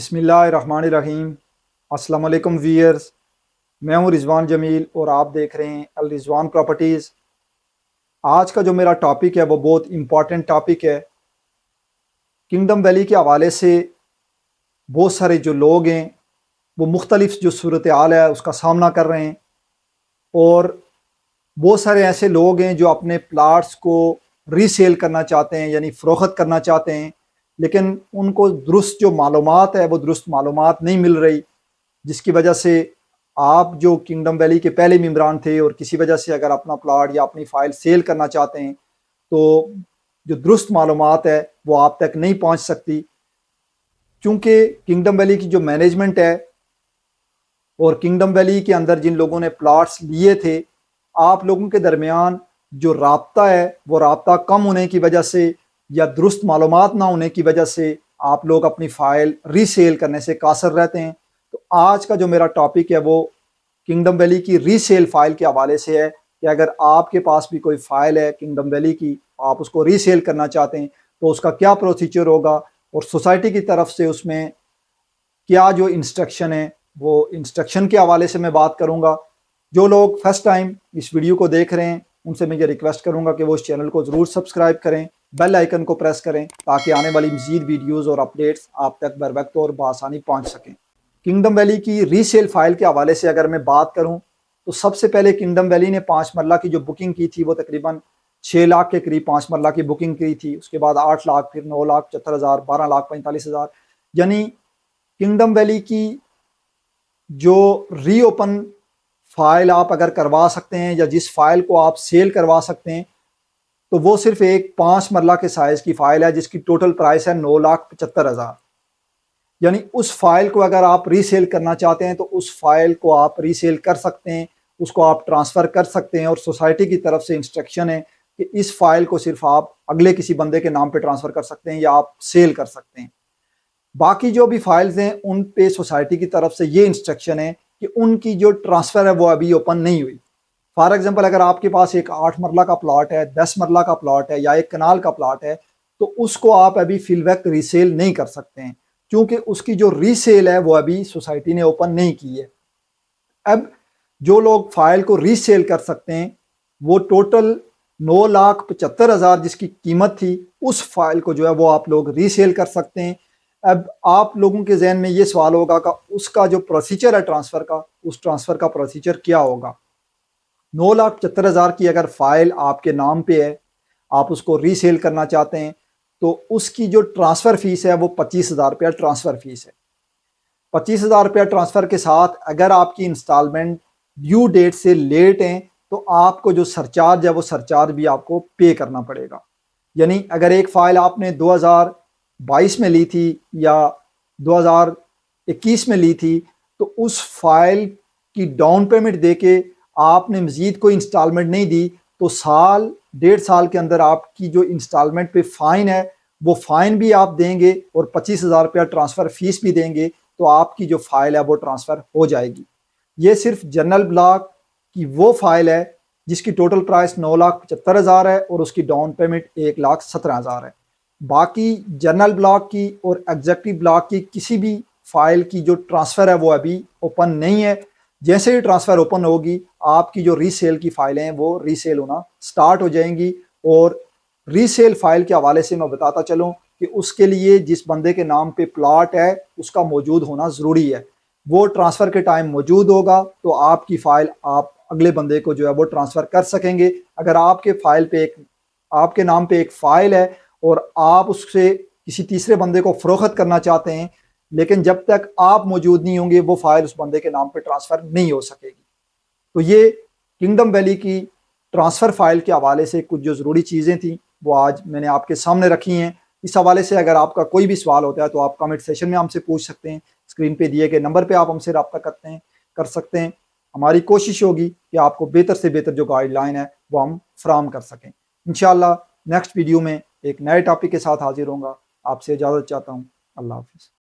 बिस्मिल्लाहिर्रहमानिर्रहीम। अस्सलाम वालेकुम व्यूअर्स, मैं हूं रिजवान जमील और आप देख रहे हैं अल रिजवान प्रॉपर्टीज़। आज का जो मेरा टॉपिक है वो बहुत इम्पॉर्टेंट टॉपिक है। किंगडम वैली के हवाले से बहुत सारे जो लोग हैं वो मुख्तलिफ जो सूरत हाल है उसका सामना कर रहे हैं, और बहुत सारे ऐसे लोग हैं जो अपने प्लाट्स को रीसेल करना चाहते हैं, यानी फ़रोख्त करना चाहते हैं, लेकिन उनको दुरुस्त जो मालूमात है वो दुरुस्त मालूमात नहीं मिल रही, जिसकी वजह से आप जो किंगडम वैली के पहले मेंबरान थे और किसी वजह से अगर अपना प्लाट या अपनी फ़ाइल सेल करना चाहते हैं तो जो दुरुस्त मालूमात है वो आप तक नहीं पहुंच सकती, क्योंकि किंगडम वैली की जो मैनेजमेंट है और किंगडम वैली के अंदर जिन लोगों ने प्लाट्स लिए थे, आप लोगों के दरमियान जो राब्ता है वो राब्ता कम होने की वजह से या दुरुस्त मालूमात ना होने की वजह से आप लोग अपनी फ़ाइल रीसेल करने से कासर रहते हैं। तो आज का जो मेरा टॉपिक है वो किंगडम वैली की रीसेल फ़ाइल के हवाले से है कि अगर आपके पास भी कोई फ़ाइल है किंगडम वैली की, आप उसको रीसेल करना चाहते हैं तो उसका क्या प्रोसीजर होगा, और सोसाइटी की तरफ से उसमें क्या जो इंस्ट्रक्शन है वो इंस्ट्रक्शन के हवाले से मैं बात करूंगा। जो लोग फर्स्ट टाइम इस वीडियो को देख रहे हैं उनसे मैं ये रिक्वेस्ट करूंगा कि वो इस चैनल को ज़रूर सब्सक्राइब करें, बेल आइकन को प्रेस करें ताकि आने वाली मज़ीद वीडियोज़ और अपडेट्स आप तक बर वक्त और बआसानी पहुँच सकें। किंगडम वैली की रीसेल फ़ाइल के हवाले से अगर मैं बात करूँ तो सबसे पहले किंगडम वैली ने 5 मरला की जो बुकिंग की थी वो तकरीबन 6 लाख के करीब 5 मरला की बुकिंग की थी। उसके बाद 8 लाख, फिर 9 लाख 75,000, 12 लाख 45,000, यानी किंगडम वैली की जो रीओपन फाइल आप अगर करवा सकते हैं या जिस फाइल को आप सेल करवा सकते हैं तो वो सिर्फ एक 5 मरला के साइज़ की फ़ाइल है जिसकी टोटल प्राइस है 9,75,000। यानी उस फाइल को अगर आप रीसेल करना चाहते हैं तो उस फाइल को आप रीसेल कर सकते हैं, उसको आप ट्रांसफ़र कर सकते हैं, और सोसाइटी की तरफ से इंस्ट्रक्शन है कि इस फाइल को सिर्फ आप अगले किसी बंदे के नाम पे ट्रांसफ़र कर सकते हैं या आप सेल कर सकते हैं। बाकी जो भी फाइल्स हैं उन पे सोसाइटी की तरफ से ये इंस्ट्रक्शन है कि उनकी जो ट्रांसफ़र है वो अभी ओपन नहीं हुई। फॉर एग्जांपल, अगर आपके पास एक 8 मरला का प्लॉट है, 10 मरला का प्लॉट है या एक कनाल का प्लॉट है तो उसको आप अभी फिल वक्त रीसेल नहीं कर सकते हैं, क्योंकि उसकी जो रीसेल है वो अभी सोसाइटी ने ओपन नहीं की है। अब जो लोग फाइल को रीसेल कर सकते हैं वो टोटल 9,75,000 जिसकी कीमत थी उस फाइल को जो है वो आप लोग रीसेल कर सकते हैं। अब आप लोगों के जहन में ये सवाल होगा कि उसका जो प्रोसीजर है ट्रांसफ़र का, उस ट्रांसफ़र का प्रोसीजर क्या होगा। 9,75,000 की अगर फ़ाइल आपके नाम पे है, आप उसको रीसेल करना चाहते हैं तो उसकी जो ट्रांसफ़र फ़ीस है वो 25,000 रुपया ट्रांसफ़र फ़ीस है। 25,000 रुपया ट्रांसफ़र के साथ अगर आपकी इंस्टॉलमेंट ड्यू डेट से लेट हैं तो आपको जो सरचार्ज है वो सरचार्ज भी आपको पे करना पड़ेगा। यानी अगर एक फ़ाइल आपने 2022 में ली थी या 2021 में ली थी तो उस फाइल की डाउन पेमेंट देके आपने मज़ीद कोई इंस्टॉलमेंट नहीं दी तो साल 1.5 साल के अंदर आपकी जो इंस्टॉलमेंट पे फ़ाइन है वो फ़ाइन भी आप देंगे और 25,000 रुपया ट्रांसफ़र फ़ीस भी देंगे, तो आपकी जो फ़ाइल है वो ट्रांसफ़र हो जाएगी। ये सिर्फ जनरल ब्लॉक की वो फाइल है जिसकी टोटल प्राइस 9,75,000 है और उसकी डाउन पेमेंट 1,17,000 है। बाकी जनरल ब्लॉक की और एग्जेक्टिव ब्लॉक की किसी भी फाइल की जो ट्रांसफ़र है वो अभी ओपन नहीं है। जैसे ही ट्रांसफ़र ओपन होगी आपकी जो रीसेल की फ़ाइलें हैं वो रीसेल होना स्टार्ट हो जाएंगी। और रीसेल फ़ाइल के हवाले से मैं बताता चलूँ कि उसके लिए जिस बंदे के नाम पे प्लॉट है उसका मौजूद होना ज़रूरी है। वो ट्रांसफ़र के टाइम मौजूद होगा तो आपकी फ़ाइल आप अगले बंदे को जो है वो ट्रांसफ़र कर सकेंगे। अगर आपके फ़ाइल पे एक आपके नाम पे एक फ़ाइल है और आप उससे किसी तीसरे बंदे को फ़रोख्त करना चाहते हैं, लेकिन जब तक आप मौजूद नहीं होंगे वो फ़ाइल उस बंदे के नाम पे ट्रांसफ़र नहीं हो सकेगी। तो ये किंगडम वैली की ट्रांसफ़र फ़ाइल के हवाले से कुछ जो ज़रूरी चीज़ें थी वो आज मैंने आपके सामने रखी हैं। इस हवाले से अगर आपका कोई भी सवाल होता है तो आप कमेंट सेशन में हमसे पूछ सकते हैं। स्क्रीन पे दिए गए नंबर पे आप हमसे रब्ता कर सकते हैं। हमारी कोशिश होगी कि आपको बेहतर से बेहतर जो गाइडलाइन है वो हम फराहम कर सकें। इंशाअल्लाह नेक्स्ट वीडियो में एक नए टॉपिक के साथ हाजिर होऊंगा। आपसे इजाज़त चाहता हूँ। अल्लाह हाफ़िज़।